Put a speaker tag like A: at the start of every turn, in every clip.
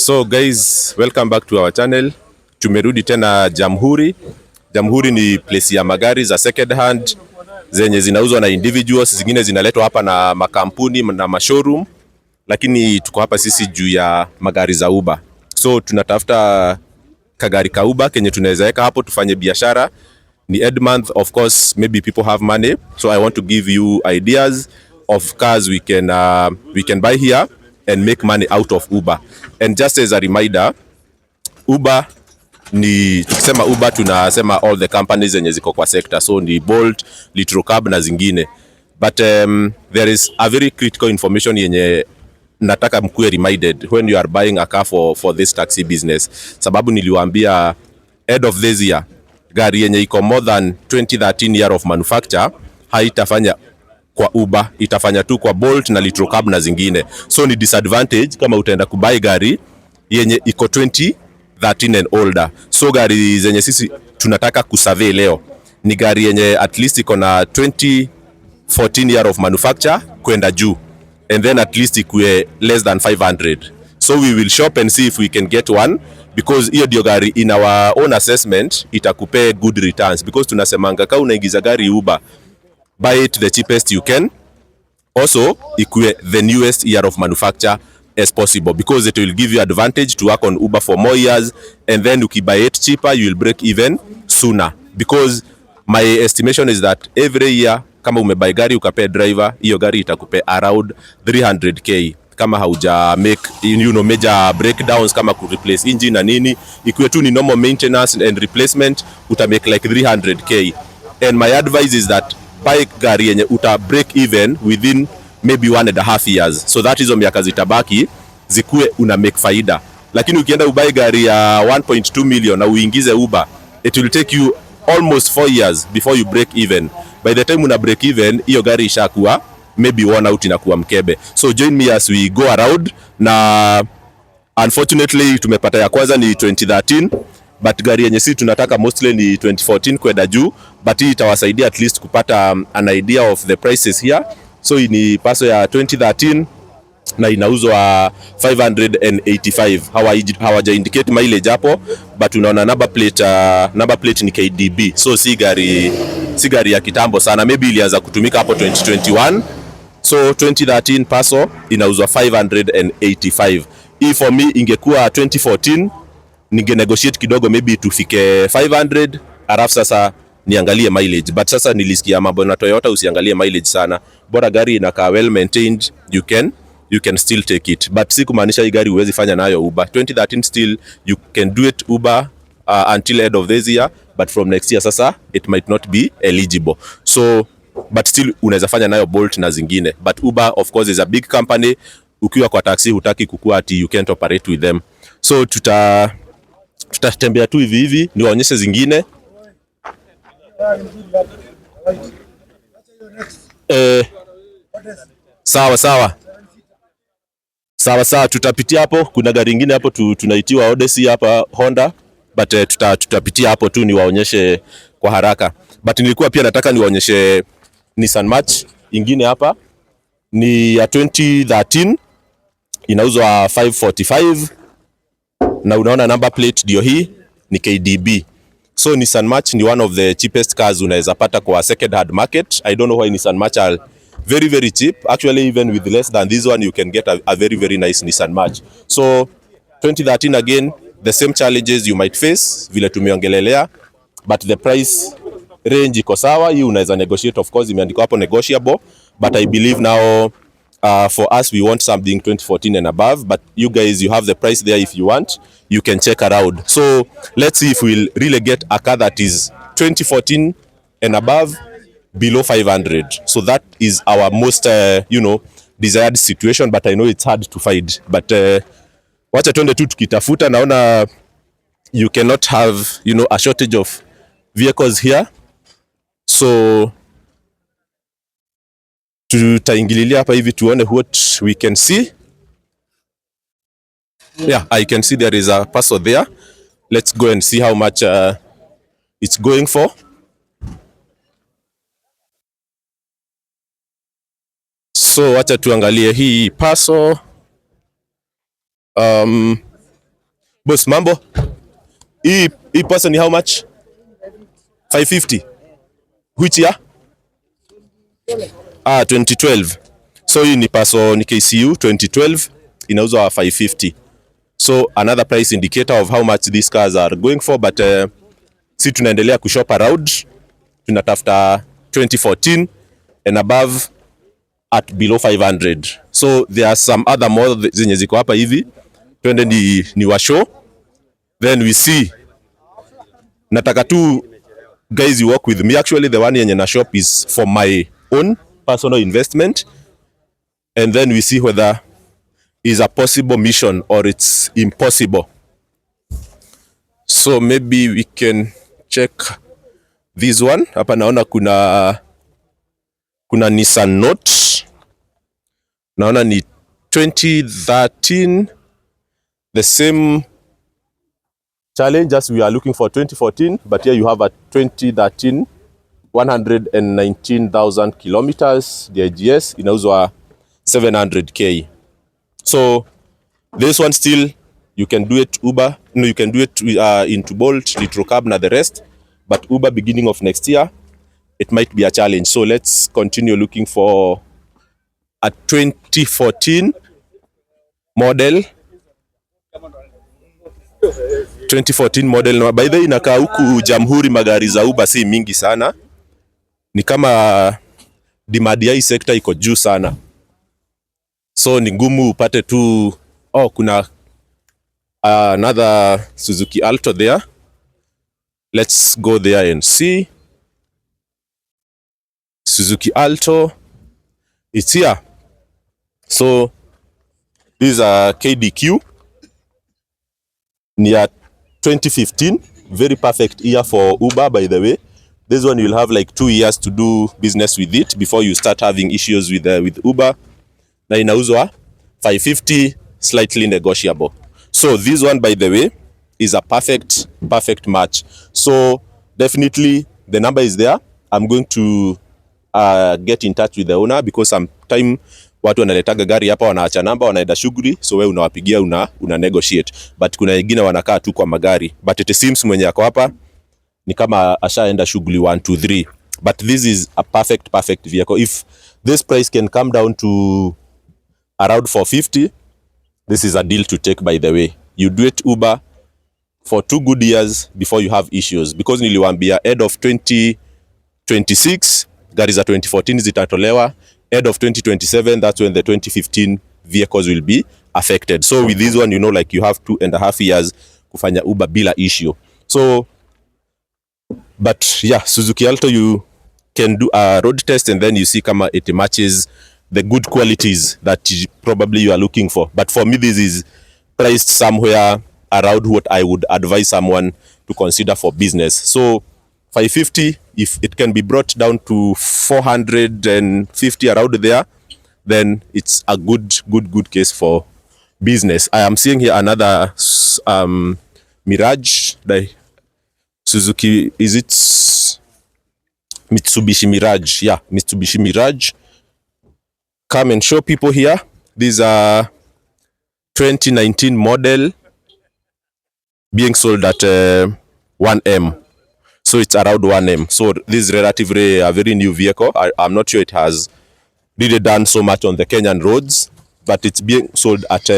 A: So guys, welcome back to our channel. Tumerudi tena Jamhuri. Jamhuri ni place ya magari za second hand zenye zinauzwa na individuals, zingine zinaletwa hapa na makampuni na mashowroom, lakini tuko hapa sisi juu ya magari za Uber. So tunatafuta kagari ka Uber kenye tunaweza weka hapo tufanye biashara. Ni Edmonth, of course, maybe people have money, so I want to give you ideas of cars we can buy here and make money out of Uber. And just as a reminder, Uber ni tukisema Uber tunasema all the companies zenye ziko kwa sector, so ni Bolt, Litrocab na zingine, but there is a very critical information yenye nataka mkuwe reminded when you are buying a car for this taxi business, sababu niliwaambia end of this year gari yenye iko more than 2013 year of manufacture haitafanya kwa Uber, itafanya tu kwa Bolt na Litrocab na zingine. So ni disadvantage kama utaenda kubai gari yenye iko 2013 and older. So gari zenye sisi tunataka kusurvey leo ni gari yenye at least iko na 2014 year of manufacture kwenda juu, and then at least ikue less than 500. So we will shop and see if we can get one, because hiyo ndio gari in our own assessment itakupe good returns, because tunasemanga kama unaingiza gari Uber, buy it the cheapest you can, also ikue the newest year of manufacture as possible, because it will give you advantage to work on Uber for more years, and then ukibuy it cheaper you will break even sooner, because my estimation is that every year kama umebuy gari ukapea driver, hiyo gari itakupe around 300k kama hauja make major breakdowns kama ku replace engine na nini, ikiwa tu ni normal maintenance and replacement uta make like 300k. And my advice is that buy gari yenye uta break even within maybe 1.5 years, so that hizo miaka zitabaki zikue una make faida. Lakini ukienda ubuy gari ya 1.2 million na uingize Uber, it will take you almost 4 years before you break even. By the time una break even, hiyo gari ishakuwa maybe worn out, inakuwa mkebe. So join me as we go around, na unfortunately tumepata ya kwanza ni 2013, but gari yenye sisi tunataka mostly ni 2014 kwenda juu, but hii itawasaidia at least kupata an idea of the prices here. So hii ni paso ya 2013 na inauzwa 585. Hawaja indicate mileage hapo, but unaona number plate ni KDB, so si gari ya kitambo sana, maybe ilianza kutumika hapo 2021. So 2013 paso inauzwa 585. Hii for me ingekuwa 2014 ninge negotiate kidogo, maybe tufike 500, alafu sasa niangalie mileage, but sasa nilisikia mambo na Toyota usiangalie mileage sana, bora gari inakaa well maintained, you can still take it. But si kumaanisha hii gari huwezi fanya nayo Uber. 2013 still you can do it Uber until end of this year, but from next year sasa it might not be eligible. So but still unaweza fanya nayo Bolt na zingine, but Uber of course is a big company. Ukiwa kwa taxi hutaki kukua ati you can't operate with them. So tutatembea tu hivi niwaonyeshe zingine. Sawa, tutapitia hapo. Kuna gari ingine hapo tunaitiwa Odyssey hapa Honda, but tutapitia hapo tu niwaonyeshe kwa haraka. But nilikuwa pia nataka niwaonyeshe Nissan March ingine hapa, ni ya 2013, inauzwa 545, na unaona number plate ndio hii ni KDB. So Nissan March ni one of the cheapest cars unaweza pata kwa second hand market. I don't know why Nissan March are very very cheap. Actually even with less than this one you can get a very very nice Nissan March. So 2013 again, the same challenges you might face vile tumeongelelea, but the price range iko sawa. Hii unaweza negotiate, of course imeandikwa hapo negotiable, but I believe now for us we want something 2014 and above, but you guys, you have the price there. If you want, you can check around. So let's see if we'll really get a car that is 2014 and above below 500. So that is our most desired situation, but I know it's hard to find, but wacha tuende tu tukitafuta. Naona you cannot have a shortage of vehicles here, so tutaingililia hapa hivi tuone what we can see. Yeah, I can see there is a parcel there. Let's go and see how much it's going for. So wacha tuangalie hii parcel. Boss, mambo? Hii person ni how much? 550. Which year? 2012. So hii ni person ni KCU 2012 inauzwa 550. So another price indicator of how much these cars are going for, but si tunaendelea kushop around, tunatafuta 2014 and above at below 500. So there are some other models zenye ziko hapa hivi, twende ni wa show, then we see. Nataka tu guys you work with me. Actually the one yenye na shop is for my own personal investment, and then we see whether is a possible mission or it's impossible. So maybe we can check this one. Hapa naona kuna Nissan Note. Naona ni 2013, the same challenge as we are looking for 2014, but here you have a 2013 119,000 kilometers. The IGS inauzwa 700k. So this one still you can do it Uber. No, you can do it into Bolt, Litro Cab na the rest, but Uber beginning of next year it might be a challenge. So let's continue looking for a 2014 model. 2014 model. Na by the way inakaa huku Jamhuri magari za Uber si mingi sana. Ni kama demand ya hii sector iko juu sana. So ni ngumu upate tu. Oh, kuna another Suzuki Alto there. Let's go there and see. Suzuki Alto, it's here. So this is a KDQ. Near 2015, very perfect year for Uber, by the way. This one you'll have like 2 years to do business with it before you start having issues with Uber. Na inauzwa 550, slightly negotiable. So this one, by the way, is a perfect match. So definitely the number is there. I'm going to get in touch with the owner, because sometime watu wanaletaga gari hapa wanaacha namba wanaenda shughuli, so wewe unawapigia una negotiate, but kuna wengine wanakaa tu kwa magari, but it seems mwenye ako hapa ni kama ashaenda shughuli 1 2 3. But this is a perfect vehicle. If this price can come down to around 450, this is a deal to take. By the way, you do it Uber for 2 good years before you have issues, because niliwaambia end of 2026 gari za 2014 zitatolewa, end of 2027 that's when the 2015 vehicles will be affected. So with this one, you know, like you have 2.5 years kufanya Uber bila issue. So but yeah, Suzuki Alto, you can do a road test and then you see kama it matches the good qualities that probably you are looking for. But for me, this is priced somewhere around what I would advise someone to consider for business. So 550, if it can be brought down to 450 around there, then it's a good case for business. I am seeing here another Mirage, the Suzuki, is it Mitsubishi Mirage? Yeah, Mitsubishi Mirage. Come and show people here. These are 2019 model being sold at 1M. So it's around 1M. So this is relatively a very new vehicle. I'm not sure it has really done so much on the Kenyan roads, but it's being sold at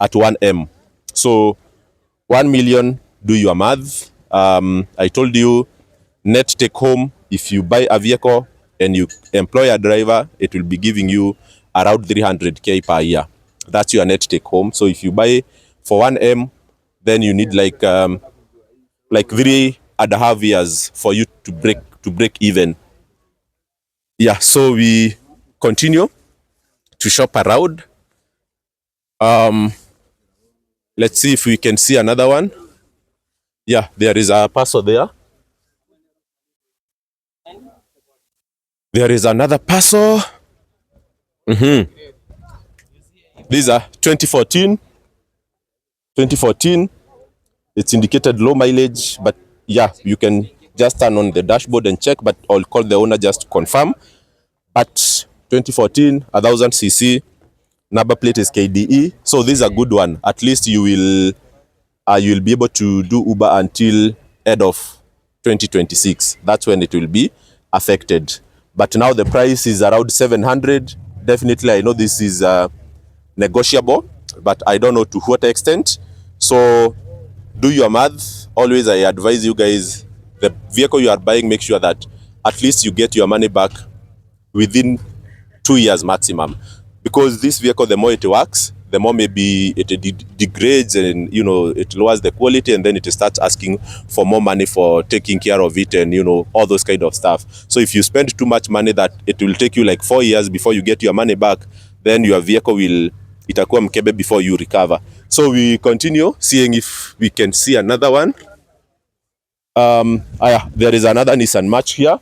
A: 1M. So 1 million, do your math. I told you net take home, if you buy a vehicle and you employ a driver, it will be giving you around 300k per year. That's your net take home. So if you buy for 1M, then you need like 3.5 years for you to break even. Yeah, so we continue to shop around. Let's see if we can see another one. Yeah, there is a parcel there. There is another parcel. These are 2014. It's indicated low mileage, but yeah, you can just turn on the dashboard and check, but I'll call the owner just to confirm. At 2014, 1000cc, number plate is KDE. So this is a good one. At least you will you will be able to do Uber until end of 2026. That's when it will be affected. But now the price is around 700. Definitely, I know this is negotiable, but I don't know to what extent. So do your math. Always, I advise you guys, the vehicle you are buying, make sure that at least you get your money back within 2 years maximum, because this vehicle, the more it works, the more maybe it degrades, and it lowers the quality, and then it starts asking for more money for taking care of it, and all those kind of stuff. So if you spend too much money that it will take you like 4 years before you get your money back, then your vehicle will itakuwa mkebe before you recover. So we continue seeing if we can see another one. There is another Nissan March here.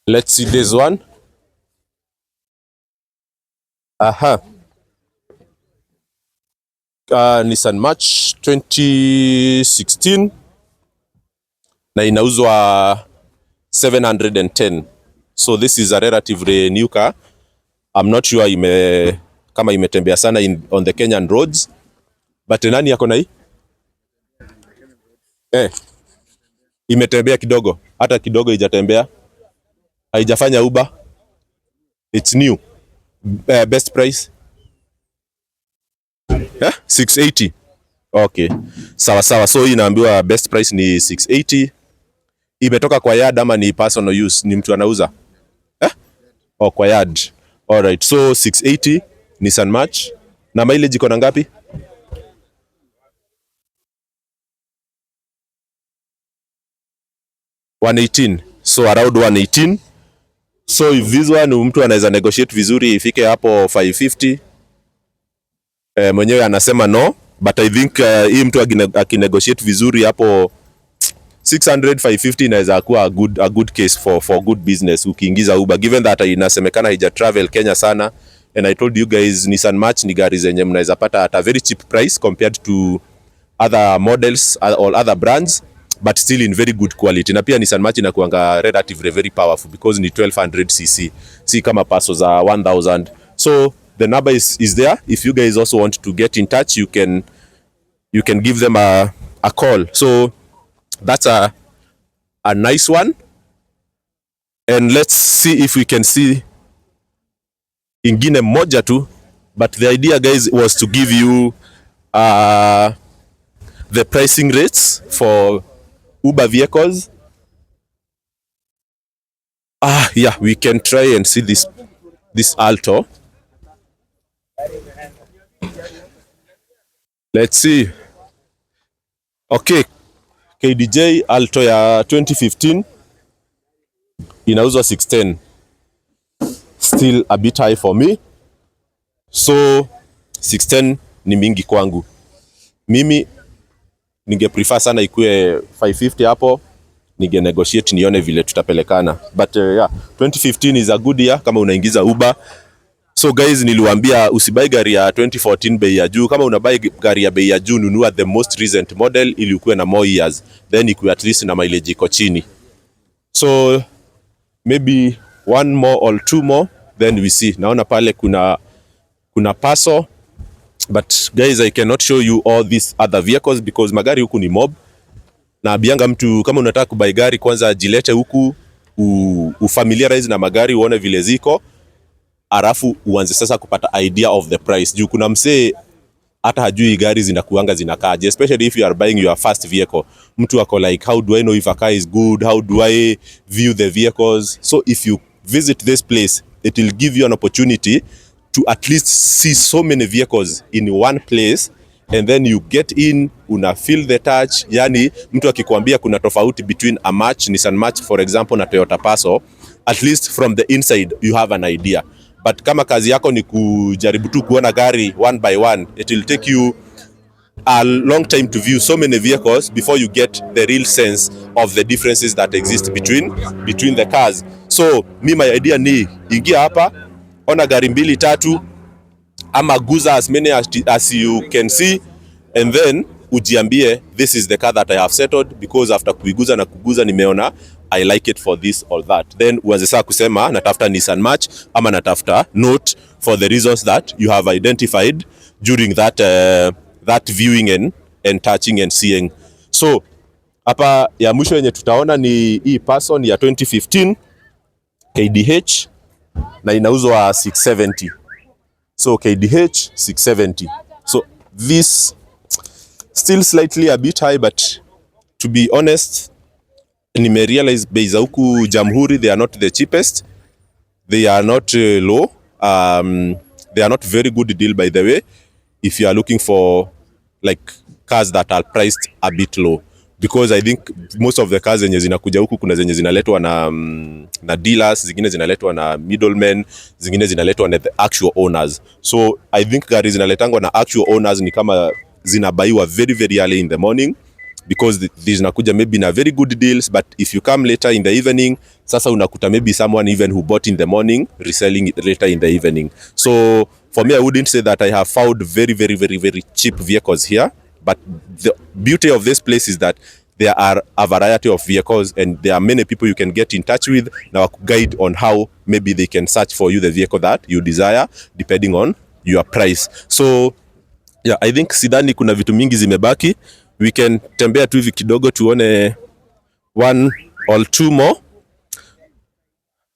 A: Let's see this one. Nissan March 2016 na inauzwa 710. So this is a relatively new car. I'm not sure kama imetembea sana on the Kenyan roads. But nani yako na hii? Imetembea kidogo. Hata kidogo haijatembea. Haijafanya Uber. It's new. Best price 680. Okay, sawa sawa. So hii inaambiwa best price ni 680. Imetoka kwa yard ama ni personal use? Ni mtu anauza kwa yard. Alright, so 680 Nissan March. Na mileage iko na ngapi? 118. So around 118. So if this one mtu anaweza negotiate vizuri ifike hapo 550. Mwenyewe anasema no, but I think hii mtu akinegotiate vizuri hapo 600 550 inaweza kuwa a good case for good business ukiingiza Uber, given that inasemekana haija travel Kenya sana, and I told you guys Nissan March ni gari zenye mnaweza pata at a very cheap price compared to other models or other brands, but still in very good quality. Na pia Nissan March inakuanga relatively very powerful because ni 1200cc, si kama Passo za 1000. So the number is there. If you guys also want to get in touch, you can give them a call. So that's a nice one. And let's see if we can see ingine moja tu. But the idea, guys, was to give you the pricing rates for Uber vehicles. Yeah, we can try and see this Alto. Let's see. Okay, KDJ Alto ya 2015 inauzwa 610. Still a bit high for me. So 610 ni mingi kwangu. Mimi ninge prefer sana ikue 550 hapo, ninge negotiate nione vile tutapelekana. But yeah, 2015 is a good year kama unaingiza Uber. So guys, niliwaambia usibai gari ya 2014 bei ya juu. Kama unabai gari ya bei ya juu, nunua the most recent model ili ukue na more years, then ikue at least na mileage iko chini. So maybe one more or two more, then we see. Naona pale kuna Passo, but guys, I cannot show you all these other vehicles because magari huku ni mob. Na bianga mtu kama unataka kubai gari, kwanza jilete huku ufamiliarize na magari, uone vile ziko, arafu uanze sasa kupata idea of the price. Juu kuna msee hata hajui gari zinakuanga zinakaaje, especially if you are buying your first vehicle. Mtu ako like, how do I know if a car is good? How do I view the vehicles? So if you visit this place, it will give you an opportunity to at least see so many vehicles in one place, and then you get in, una feel the touch. Yani mtu akikwambia kuna tofauti between a March, Nissan March for example, na Toyota Passo, at least from the inside you have an idea. But kama kazi yako ni kujaribu tu kuona gari one by one, it will take you a long time to view so many vehicles before you get the real sense of the differences that exist between the cars. So my idea ni ingia hapa, ona gari mbili tatu, ama guza as many as you can see, and then ujiambie this is the car that I have settled, because after kuiguza na kuguza nimeona I like it for this or that, then uanze saa kusema natafuta Nissan March ama natafuta Note for the reasons that you have identified during that viewing and touching and seeing. So hapa ya mwisho yenye tutaona ni hii Person ya 2015 KDH na inauzwa 670. So KDH 670. So this still slightly a bit high, but to be honest, nimerealize bei za huku Jamhuri, they are not the cheapest. They are not low. They are not very good deal, by the way, if you are looking for like cars that are priced a bit low, because I think most of the cars zenye zinakuja huku, kuna zenye zinaletwa na dealers, zingine zinaletwa na middlemen, zingine zinaletwa na the actual owners. So I think gari zinaletangwa na actual owners ni kama zinabaiwa very very early in the morning, because these zinakuja maybe na very good deals, but if you come later in the evening, sasa unakuta maybe someone even who bought in the morning reselling it later in the evening. So for me, I wouldn't say that I have found very very very very cheap vehicles here, but the beauty of this place is that there are a variety of vehicles and there are many people you can get in touch with na guide on how maybe they can search for you the vehicle that you desire depending on your price. So yeah, I think sidani kuna vitu mingi zimebaki. We can tembea tu hivi kidogo tuone one or two more,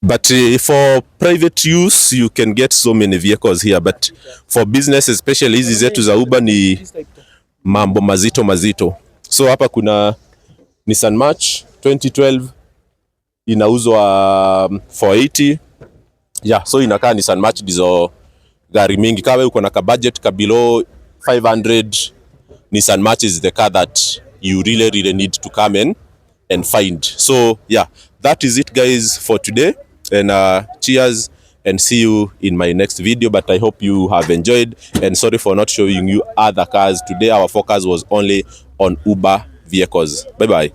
A: but for private use you can get so many vehicles here, but for business, especially hizi zetu za Uber, ni mambo mazito. So hapa kuna Nissan March 2012 inauzwa 480. Yeah, so inakaa Nissan March dizo gari mingi. Kama uko na ka budget ka below 500, Nissan March is the car that you really need to come in and find. So yeah, that is it guys for today, and cheers and see you in my next video. But I hope you have enjoyed, and sorry for not showing you other cars today. Our focus was only on Uber vehicles. Bye bye.